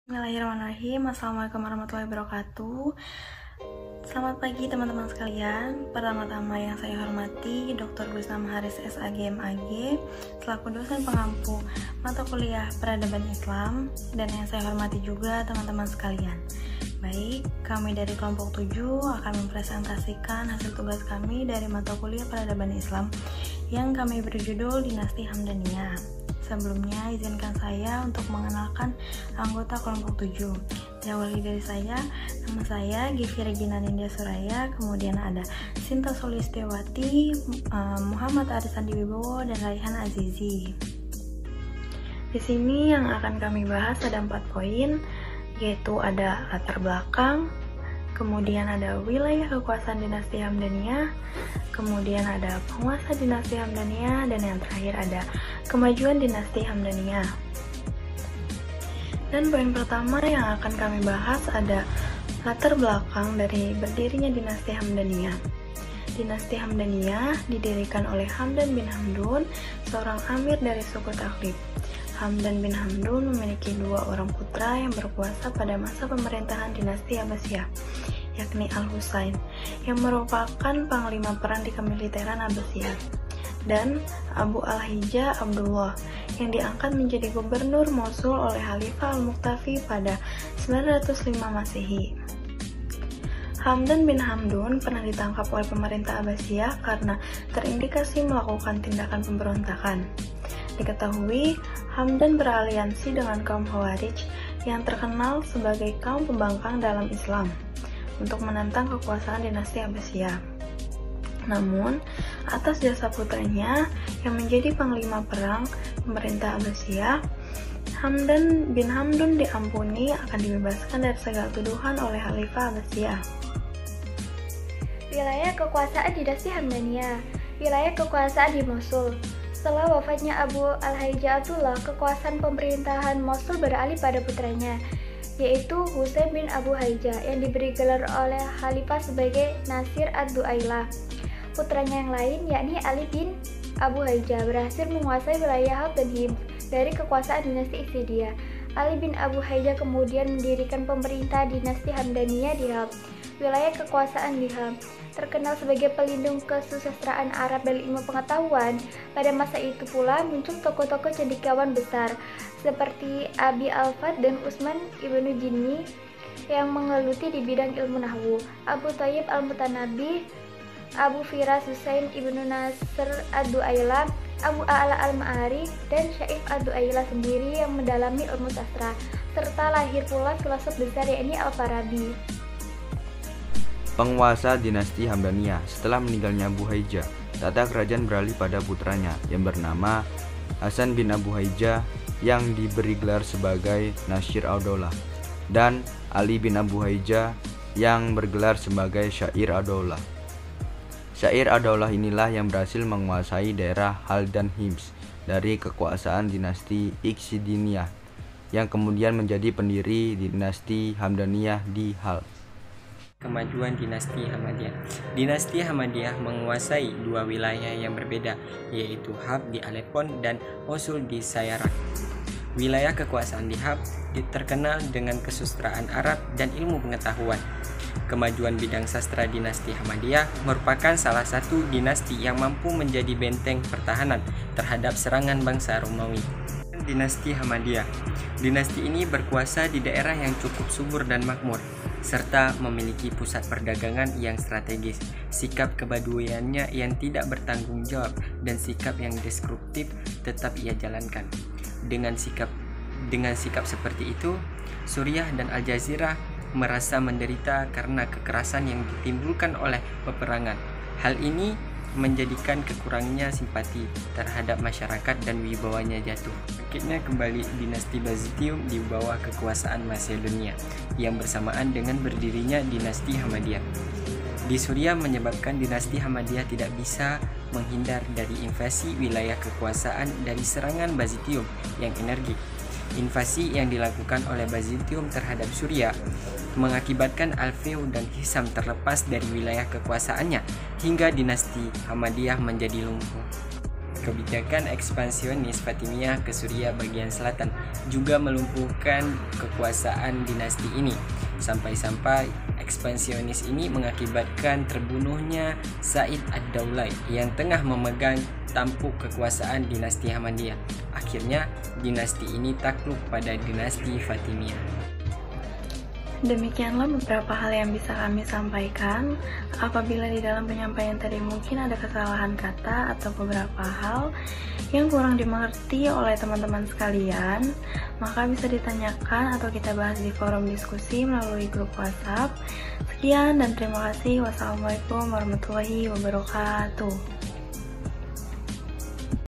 Bismillahirrahmanirrahim. Assalamualaikum warahmatullahi wabarakatuh. Selamat pagi teman-teman sekalian. Pertama-tama yang saya hormati Dr. Gusnam Haris SAG MAG selaku dosen pengampu mata kuliah Peradaban Islam, dan yang saya hormati juga teman-teman sekalian. Baik, kami dari kelompok 7 akan mempresentasikan hasil tugas kami dari mata kuliah Peradaban Islam yang kami berjudul Dinasti Hamdaniyah. Sebelumnya, izinkan saya untuk mengenalkan anggota kelompok 7. Diawali dari saya, nama saya Givi Regina Nindya Suraya, kemudian ada Sinta Solistiawati, Muhammad Arisandi Wibowo, dan Raihan Azizi. Di sini yang akan kami bahas ada 4 poin, yaitu ada latar belakang, kemudian ada wilayah kekuasaan dinasti Hamdaniyah, kemudian ada penguasa dinasti Hamdaniyah, dan yang terakhir ada kemajuan dinasti Hamdaniyah. Dan poin pertama yang akan kami bahas ada latar belakang dari berdirinya dinasti Hamdaniyah. Dinasti Hamdaniyah didirikan oleh Hamdan bin Hamdun, seorang amir dari suku Taklib. Hamdan bin Hamdun memiliki 2 orang putra yang berkuasa pada masa pemerintahan dinasti Abbasiyah, yakni Al-Husain, yang merupakan panglima perang di kemiliteran Abbasiyah, dan Abu Al-Hijjah Abdullah, yang diangkat menjadi gubernur Mosul oleh Khalifah Al-Muqtafi pada 905 Masehi. Hamdan bin Hamdun pernah ditangkap oleh pemerintah Abbasiyah karena terindikasi melakukan tindakan pemberontakan. Diketahui, Hamdan beraliansi dengan kaum Khawarij yang terkenal sebagai kaum pembangkang dalam Islam untuk menentang kekuasaan dinasti Abbasiyah. Namun, atas jasa putranya yang menjadi panglima perang pemerintah Abbasiyah, Hamdan bin Hamdun diampuni akan dibebaskan dari segala tuduhan oleh Khalifah Abbasiyah. Wilayah kekuasaan dinasti Hamdaniyah. Wilayah kekuasaan di Mosul. Setelah wafatnya Abu Al-Hijjah Abdullah, kekuasaan pemerintahan Mosul beralih pada putranya, yaitu Husain bin Abu Hijjah, yang diberi gelar oleh Khalifah sebagai Nasir ad-Duailah. Putranya yang lain, yakni Ali bin Abu Hijjah, berhasil menguasai wilayah Halb dan Hims dari kekuasaan dinasti Isidiyah. Ali bin Abu Hijjah kemudian mendirikan pemerintah dinasti Hamdaniyah di Halb. Wilayah kekuasaan di Halb terkenal sebagai pelindung kesusastraan Arab dan ilmu pengetahuan. Pada masa itu pula muncul tokoh-tokoh cendekiawan besar seperti Abi Al-Fat dan Utsman ibnu Jinni yang menggeluti di bidang ilmu nahwu, Abu Thayyib Al-Mutanabbi, Abu Firas Husain ibnu Nasr ad-Duailah, Abu A'la al-Ma'ari, dan Syaif ad-Duailah sendiri yang mendalami ilmu sastra, serta lahir pula filosof besar yakni Al-Farabi. Penguasa dinasti Hamdaniyah. Setelah meninggalnya Abu Hijjah, tata kerajaan beralih pada putranya yang bernama Hasan bin Abu Hijjah yang diberi gelar sebagai Nasir ad-Daulah, dan Ali bin Abu Hijjah yang bergelar sebagai Syair ad-Daulah. Syair ad-Daulah inilah yang berhasil menguasai daerah Halb dan Hims dari kekuasaan dinasti Ikhsidiniyah, yang kemudian menjadi pendiri dinasti Hamdaniyah di Halb. Kemajuan dinasti Ahmadiyah. Dinasti Ahmadiyah menguasai 2 wilayah yang berbeda, yaitu Halb di Alepon dan Mosul di Sayarak. Wilayah kekuasaan di Halb terkenal dengan kesusastraan Arab dan ilmu pengetahuan. Kemajuan bidang sastra dinasti Ahmadiyah merupakan salah satu dinasti yang mampu menjadi benteng pertahanan terhadap serangan bangsa Romawi. Dinasti Ahmadiyah. Dinasti ini berkuasa di daerah yang cukup subur dan makmur, serta memiliki pusat perdagangan yang strategis. Sikap kebaduiannya yang tidak bertanggung jawab dan sikap yang destruktif tetap ia jalankan. Dengan sikap seperti itu, Suriah dan Al Jazirah merasa menderita karena kekerasan yang ditimbulkan oleh peperangan. Hal ini menjadikan kekurangnya simpati terhadap masyarakat dan wibawanya jatuh. Bangkitnya kembali dinasti Byzantium di bawah kekuasaan Macedonia yang bersamaan dengan berdirinya dinasti Hammadiyah. Di Suriah menyebabkan dinasti Hammadiyah tidak bisa menghindar dari invasi wilayah kekuasaan dari serangan Byzantium yang energik. Invasi yang dilakukan oleh Byzantium terhadap Suriah mengakibatkan Al-Fiw dan Hisam terlepas dari wilayah kekuasaannya hingga dinasti Hammadiyah menjadi lumpuh. Kebijakan ekspansionis Fatimiyah ke Suriah bagian selatan juga melumpuhkan kekuasaan dinasti ini. Sampai-sampai ekspansionis ini mengakibatkan terbunuhnya Said ad-Daulai yang tengah memegang tampuk kekuasaan dinasti Ahmadiyah. Akhirnya dinasti ini takluk pada dinasti Fatimiyah. Demikianlah beberapa hal yang bisa kami sampaikan. Apabila di dalam penyampaian tadi mungkin ada kesalahan kata atau beberapa hal yang kurang dimengerti oleh teman-teman sekalian, maka bisa ditanyakan atau kita bahas di forum diskusi melalui grup WhatsApp. Sekian dan terima kasih. Wassalamualaikum warahmatullahi wabarakatuh.